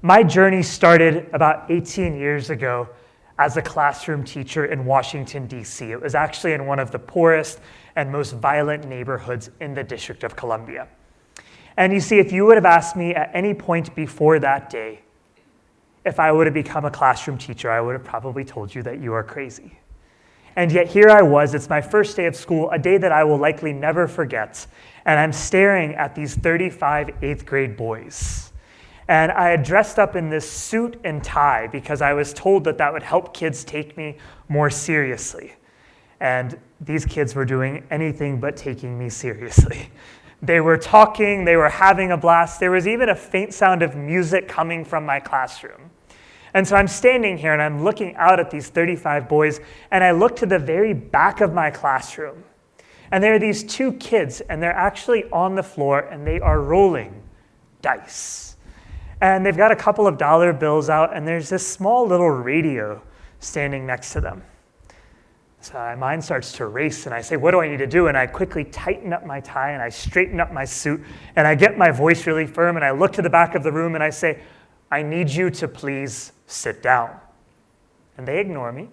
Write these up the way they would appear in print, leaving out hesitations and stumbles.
My journey started about 18 years ago as a classroom teacher in Washington, D.C. It was actually in one of the poorest and most violent neighborhoods in the District of Columbia. And you see, if you would have asked me at any point before that day if I would have become a classroom teacher, I would have probably told you that you are crazy. And yet here I was, it's my first day of school, a day that I will likely never forget, and I'm staring at these 35 eighth grade boys. And I had dressed up in this suit and tie because I was told that that would help kids take me more seriously. And these kids were doing anything but taking me seriously. They were talking, they were having a blast. There was even a faint sound of music coming from my classroom. And so I'm standing here and I'm looking out at these 35 boys, and I look to the very back of my classroom. And there are these two kids, and they're actually on the floor, and they are rolling dice. And they've got a couple of dollar bills out, and there's this small little radio standing next to them. So my mind starts to race, and I say, what do I need to do? And I quickly tighten up my tie, and I straighten up my suit, and I get my voice really firm, and I look to the back of the room, and I say, I need you to please sit down. And they ignore me.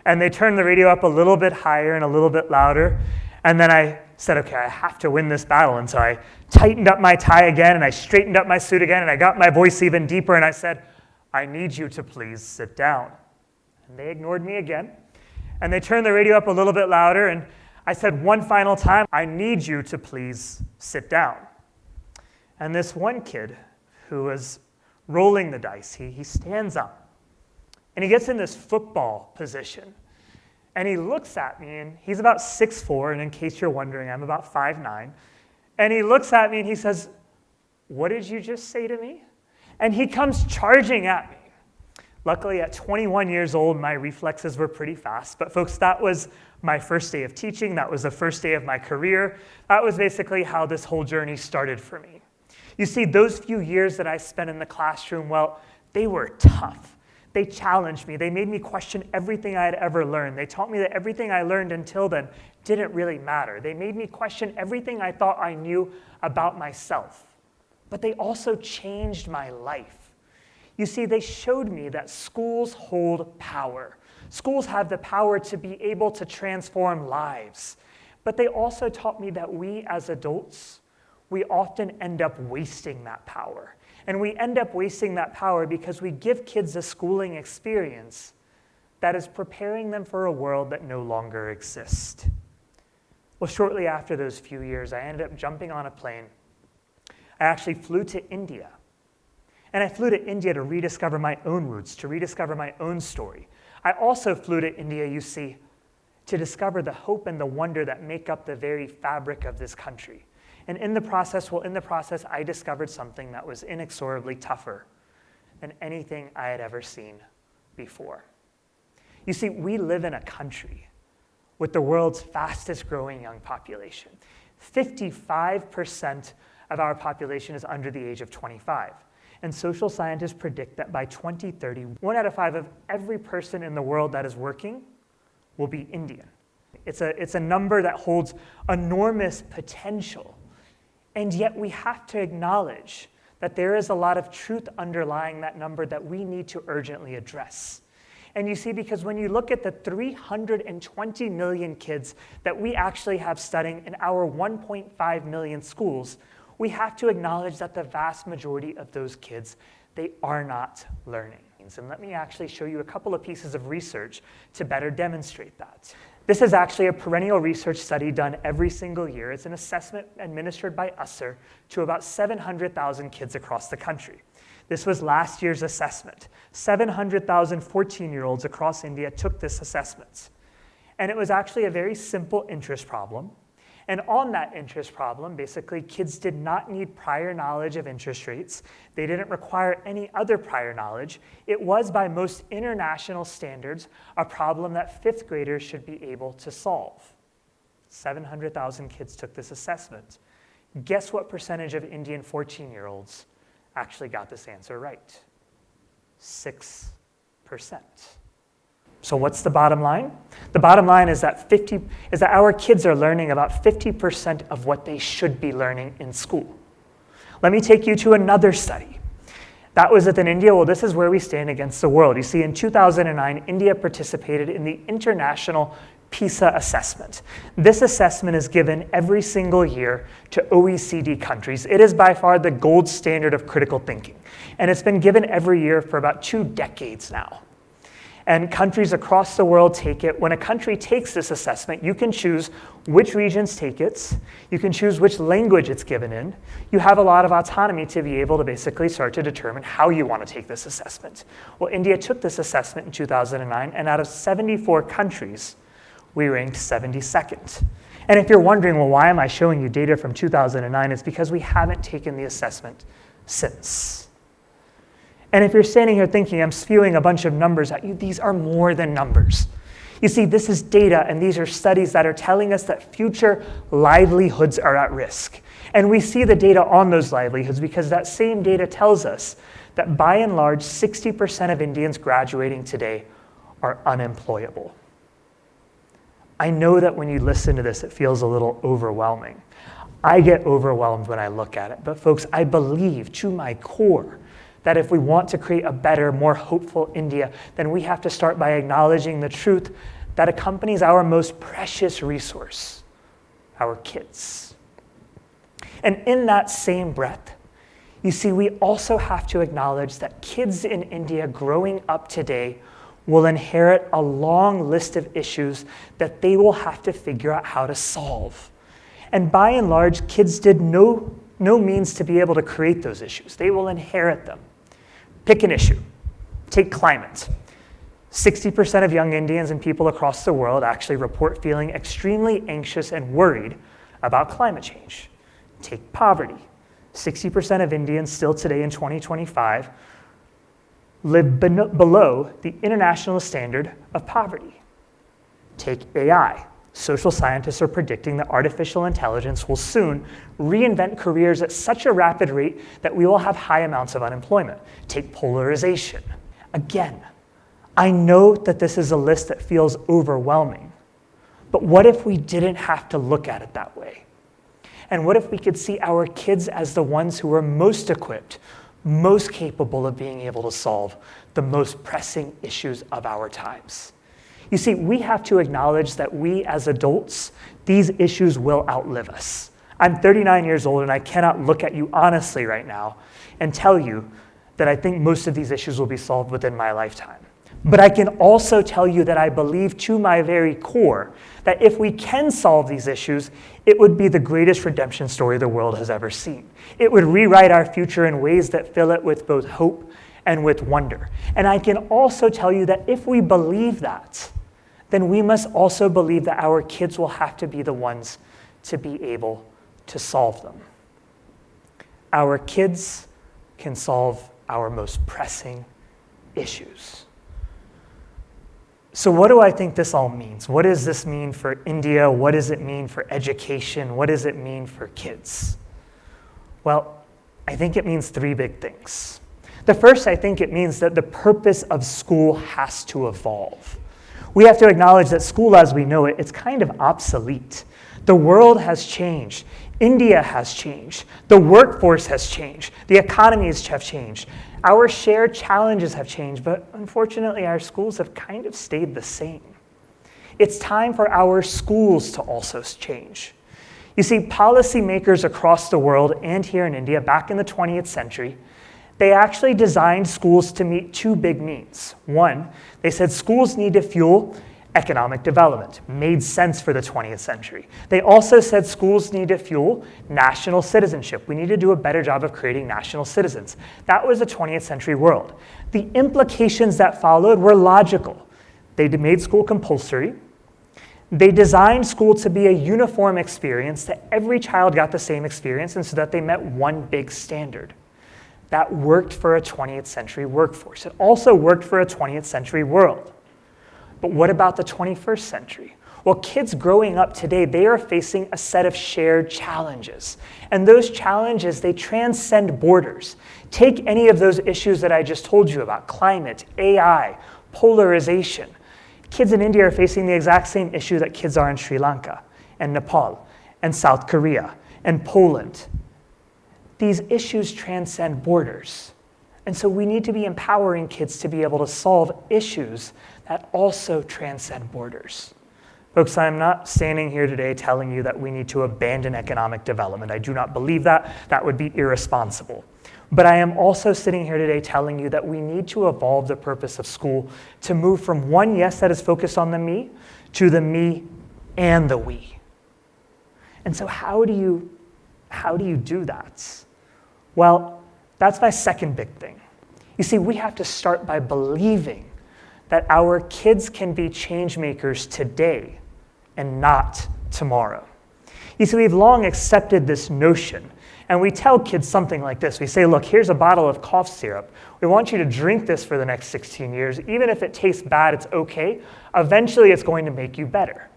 And they turn the radio up a little bit higher and a little bit louder. And then I said, okay, I have to win this battle. And so I tightened up my tie again, and I straightened up my suit again, and I got my voice even deeper, and I said, I need you to please sit down. And they ignored me again. And they turned the radio up a little bit louder, and I said one final time, I need you to please sit down. And this one kid who was rolling the dice, he stands up, and he gets in this football position. And he looks at me, and he's about 6'4", and in case you're wondering, I'm about 5'9". And he looks at me, and he says, what did you just say to me? And he comes charging at me. Luckily, at 21 years old, my reflexes were pretty fast. But folks, that was my first day of teaching. That was the first day of my career. That was basically how this whole journey started for me. You see, those few years that I spent in the classroom, well, they were tough. They challenged me. They made me question everything I had ever learned. They taught me that everything I learned until then didn't really matter. They made me question everything I thought I knew about myself. But they also changed my life. You see, they showed me that schools hold power. Schools have the power to be able to transform lives. But they also taught me that we as adults, we often end up wasting that power. And we end up wasting that power because we give kids a schooling experience that is preparing them for a world that no longer exists. Well, shortly after those few years, I ended up jumping on a plane. I actually flew to India. And I flew to India to rediscover my own roots, to rediscover my own story. I also flew to India, you see, to discover the hope and the wonder that make up the very fabric of this country. And in the process, I discovered something that was inexorably tougher than anything I had ever seen before. You see, we live in a country with the world's fastest growing young population. 55% of our population is under the age of 25. And social scientists predict that by 2030, 1 out of 5 of every person in the world that is working will be Indian. It's a number that holds enormous potential. And yet we have to acknowledge that there is a lot of truth underlying that number that we need to urgently address. And you see, because when you look at the 320 million kids that we actually have studying in our 1.5 million schools, we have to acknowledge that the vast majority of those kids, they are not learning. And let me actually show you a couple of pieces of research to better demonstrate that. This is actually a perennial research study done every single year. It's an assessment administered by USSR to about 700,000 kids across the country. This was last year's assessment. 700,000 14-year-olds across India took this assessment. And it was actually a very simple interest problem. And on that interest problem, basically, kids did not need prior knowledge of interest rates. They didn't require any other prior knowledge. It was, by most international standards, a problem that fifth graders should be able to solve. 700,000 kids took this assessment. Guess what percentage of Indian 14-year-olds actually got this answer right? 6%. So what's the bottom line? The bottom line is that our kids are learning about 50% of what they should be learning in school. Let me take you to another study. That was within India. Well, this is where we stand against the world. You see, in 2009, India participated in the International PISA assessment. This assessment is given every single year to OECD countries. It is by far the gold standard of critical thinking, and it's been given every year for about 2 decades now. And countries across the world take it. When a country takes this assessment, you can choose which regions take it. You can choose which language it's given in. You have a lot of autonomy to be able to basically start to determine how you want to take this assessment. Well, India took this assessment in 2009, and out of 74 countries, we ranked 72nd. And if you're wondering, well, why am I showing you data from 2009? It's because we haven't taken the assessment since. And if you're standing here thinking I'm spewing a bunch of numbers at you, these are more than numbers. You see, this is data, and these are studies that are telling us that future livelihoods are at risk. And we see the data on those livelihoods because that same data tells us that by and large, 60% of Indians graduating today are unemployable. I know that when you listen to this, it feels a little overwhelming. I get overwhelmed when I look at it. But folks, I believe to my core that if we want to create a better, more hopeful India, then we have to start by acknowledging the truth that accompanies our most precious resource, our kids. And in that same breath, you see, we also have to acknowledge that kids in India growing up today will inherit a long list of issues that they will have to figure out how to solve. And by and large, kids did no means to be able to create those issues. They will inherit them. Pick an issue. Take climate. 60% of young Indians and people across the world actually report feeling extremely anxious and worried about climate change. Take poverty. 60% of Indians still today in 2025 live below the international standard of poverty. Take AI. Social scientists are predicting that artificial intelligence will soon reinvent careers at such a rapid rate that we will have high amounts of unemployment. Take polarization. Again, I know that this is a list that feels overwhelming, but what if we didn't have to look at it that way? And what if we could see our kids as the ones who are most equipped, most capable of being able to solve the most pressing issues of our times? You see, we have to acknowledge that we as adults, these issues will outlive us. I'm 39 years old and I cannot look at you honestly right now and tell you that I think most of these issues will be solved within my lifetime. But I can also tell you that I believe to my very core that if we can solve these issues, it would be the greatest redemption story the world has ever seen. It would rewrite our future in ways that fill it with both hope and with wonder. And I can also tell you that if we believe that, then we must also believe that our kids will have to be the ones to be able to solve them. Our kids can solve our most pressing issues. So what do I think this all means? What does this mean for India? What does it mean for education? What does it mean for kids? Well, I think it means 3 big things. The first, I think it means that the purpose of school has to evolve. We have to acknowledge that school as we know it, it's kind of obsolete. The world has changed. India has changed. The workforce has changed. The economies have changed. Our shared challenges have changed, but unfortunately our schools have kind of stayed the same. It's time for our schools to also change. You see, policymakers across the world and here in India back in the 20th century, they actually designed schools to meet 2 big needs. One, they said schools need to fuel economic development. Made sense for the 20th century. They also said schools need to fuel national citizenship. We need to do a better job of creating national citizens. That was the 20th century world. The implications that followed were logical. They made school compulsory. They designed school to be a uniform experience, that every child got the same experience, and so that they met one big standard. That worked for a 20th century workforce. It also worked for a 20th century world. But what about the 21st century? Well, kids growing up today, they are facing a set of shared challenges. And those challenges, they transcend borders. Take any of those issues that I just told you about, climate, AI, polarization. Kids in India are facing the exact same issue that kids are in Sri Lanka and Nepal and South Korea and Poland. These issues transcend borders. And so we need to be empowering kids to be able to solve issues that also transcend borders. Folks, I'm not standing here today telling you that we need to abandon economic development. I do not believe that. That would be irresponsible. But I am also sitting here today telling you that we need to evolve the purpose of school to move from one yes that is focused on the me to the me and the we. And so how do you do that? Well, that's my second big thing. You see, we have to start by believing that our kids can be change makers today and not tomorrow. You see, we've long accepted this notion, and we tell kids something like this. We say, look, here's a bottle of cough syrup. We want you to drink this for the next 16 years. Even if it tastes bad, it's okay. Eventually, it's going to make you better.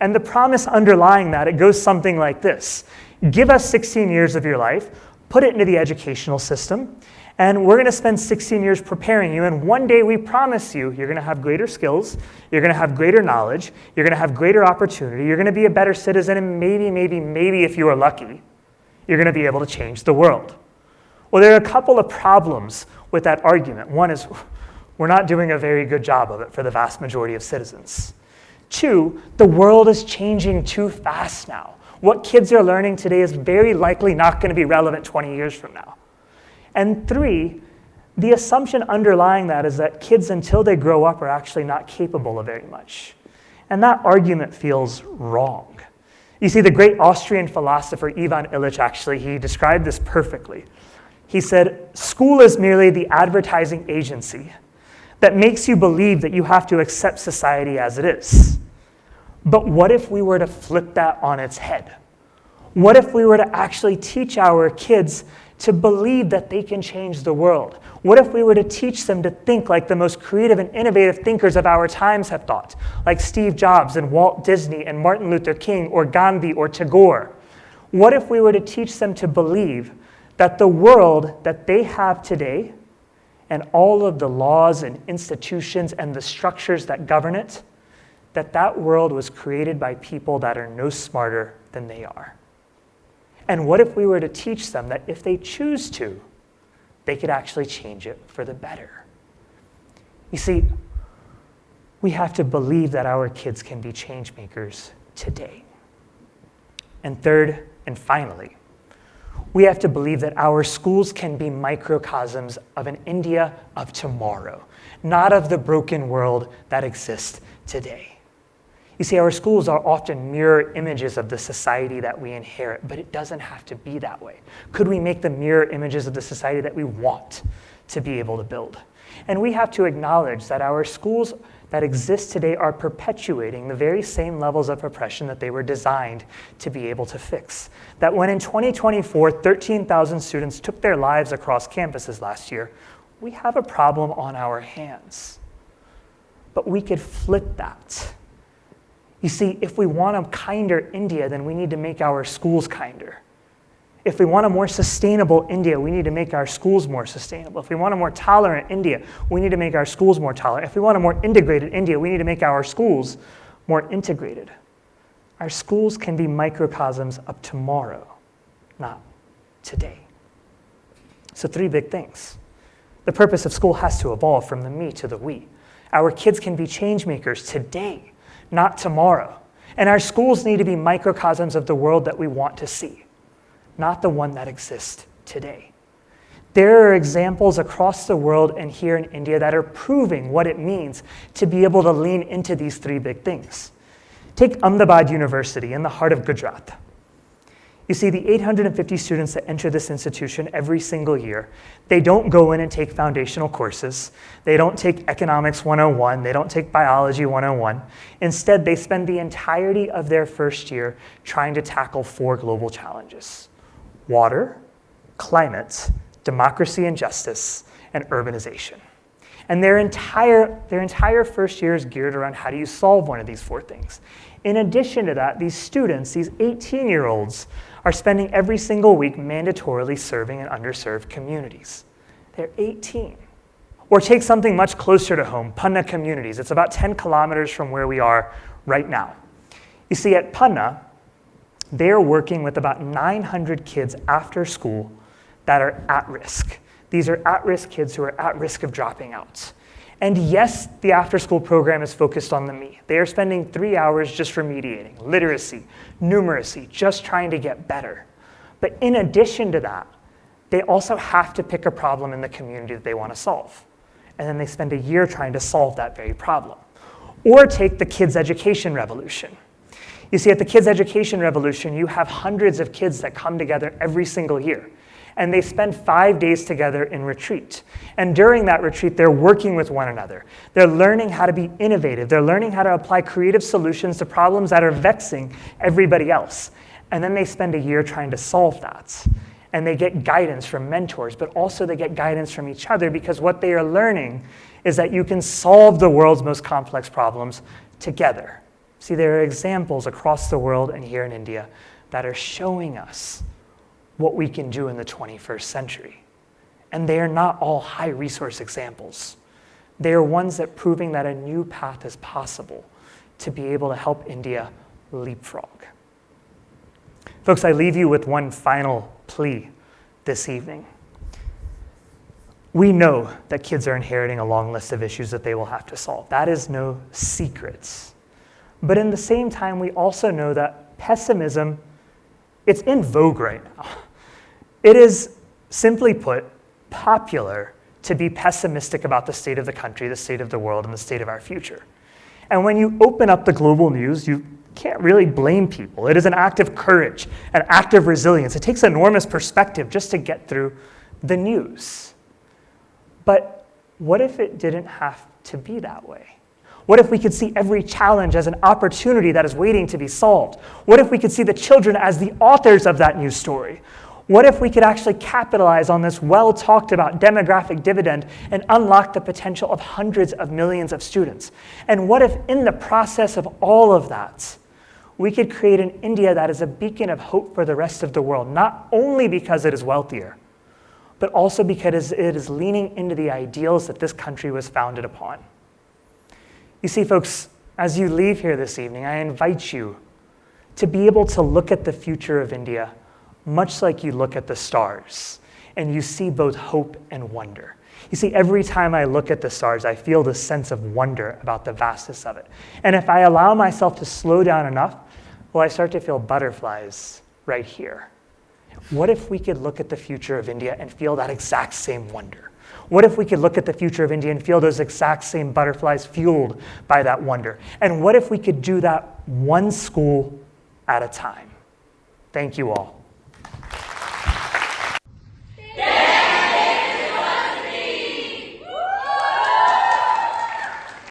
And the promise underlying that, it goes something like this. Give us 16 years of your life, put it into the educational system, and we're going to spend 16 years preparing you, and one day we promise you, you're going to have greater skills, you're going to have greater knowledge, you're going to have greater opportunity, you're going to be a better citizen, and maybe if you are lucky, you're going to be able to change the world. Well, there are a couple of problems with that argument. One is we're not doing a very good job of it for the vast majority of citizens. Two, the world is changing too fast now. What kids are learning today is very likely not going to be relevant 20 years from now. And three, the assumption underlying that is that kids, until they grow up, are actually not capable of very much. And that argument feels wrong. You see, the great Austrian philosopher Ivan Illich, he described this perfectly. He said, school is merely the advertising agency that makes you believe that you have to accept society as it is. But what if we were to flip that on its head? What if we were to actually teach our kids to believe that they can change the world? What if we were to teach them to think like the most creative and innovative thinkers of our times have thought, like Steve Jobs and Walt Disney and Martin Luther King or Gandhi or Tagore? What if we were to teach them to believe that the world that they have today and all of the laws and institutions and the structures that govern it, that world was created by people that are no smarter than they are? And what if we were to teach them that if they choose to, they could actually change it for the better? You see, we have to believe that our kids can be change makers today. And third, and finally, we have to believe that our schools can be microcosms of an India of tomorrow, not of the broken world that exists today. You see, our schools are often mirror images of the society that we inherit, but it doesn't have to be that way. Could we make them mirror images of the society that we want to be able to build? And we have to acknowledge that our schools that exist today are perpetuating the very same levels of oppression that they were designed to be able to fix. That when in 2024, 13,000 students took their lives across campuses last year, we have a problem on our hands. But we could flip that. You see, if we want a kinder India, then we need to make our schools kinder. If we want a more sustainable India, we need to make our schools more sustainable. If we want a more tolerant India, we need to make our schools more tolerant. If we want a more integrated India, we need to make our schools more integrated. Our schools can be microcosms of tomorrow, not today. So 3 big things. The purpose of school has to evolve from the me to the we. Our kids can be change makers today, not tomorrow. And our schools need to be microcosms of the world that we want to see, not the one that exists today. There are examples across the world and here in India that are proving what it means to be able to lean into these 3 big things. Take Ahmedabad University in the heart of Gujarat. You see, the 850 students that enter this institution every single year, they don't go in and take foundational courses. They don't take Economics 101. They don't take Biology 101. Instead, they spend the entirety of their first year trying to tackle 4 global challenges: water, climate, democracy and justice, and urbanization. And their entire first year is geared around how do you solve one of these 4 things. In addition to that, these students, these 18-year-olds, are spending every single week mandatorily serving in underserved communities. They're 18. Or take something much closer to home, Panna communities. It's about 10 kilometers from where we are right now. You see, at Panna, they're working with about 900 kids after school that are at risk. These are at-risk kids who are at risk of dropping out. And yes, the after-school program is focused on the me. They are spending 3 hours just remediating, literacy, numeracy, just trying to get better. But in addition to that, they also have to pick a problem in the community that they want to solve. And then they spend a year trying to solve that very problem. Or take the kids' education revolution. You see, at the kids' education revolution, you have hundreds of kids that come together every single year. And they spend 5 days together in retreat. And during that retreat, they're working with one another. They're learning how to be innovative. They're learning how to apply creative solutions to problems that are vexing everybody else. And then they spend a year trying to solve that. And they get guidance from mentors, but also they get guidance from each other, because what they are learning is that you can solve the world's most complex problems together. See, there are examples across the world and here in India that are showing us what we can do in the 21st century. And they are not all high-resource examples. They are ones that are proving that a new path is possible to be able to help India leapfrog. Folks, I leave you with one final plea this evening. We know that kids are inheriting a long list of issues that they will have to solve. That is no secret. But in the same time, we also know that pessimism, it's in vogue right now. It is, simply put, popular to be pessimistic about the state of the country, the state of the world, and the state of our future. And when you open up the global news, you can't really blame people. It is an act of courage, an act of resilience. It takes enormous perspective just to get through the news. But what if it didn't have to be that way? What if we could see every challenge as an opportunity that is waiting to be solved? What if we could see the children as the authors of that news story? What if we could actually capitalize on this well-talked about demographic dividend and unlock the potential of hundreds of millions of students? And what if in the process of all of that, we could create an India that is a beacon of hope for the rest of the world, not only because it is wealthier, but also because it is leaning into the ideals that this country was founded upon. You see, folks, as you leave here this evening, I invite you to be able to look at the future of India much like you look at the stars, and you see both hope and wonder. You see, every time I look at the stars, I feel this sense of wonder about the vastness of it. And if I allow myself to slow down enough, well, I start to feel butterflies right here. What if we could look at the future of India and feel that exact same wonder? What if we could look at the future of India and feel those exact same butterflies fueled by that wonder? And what if we could do that one school at a time? Thank you all.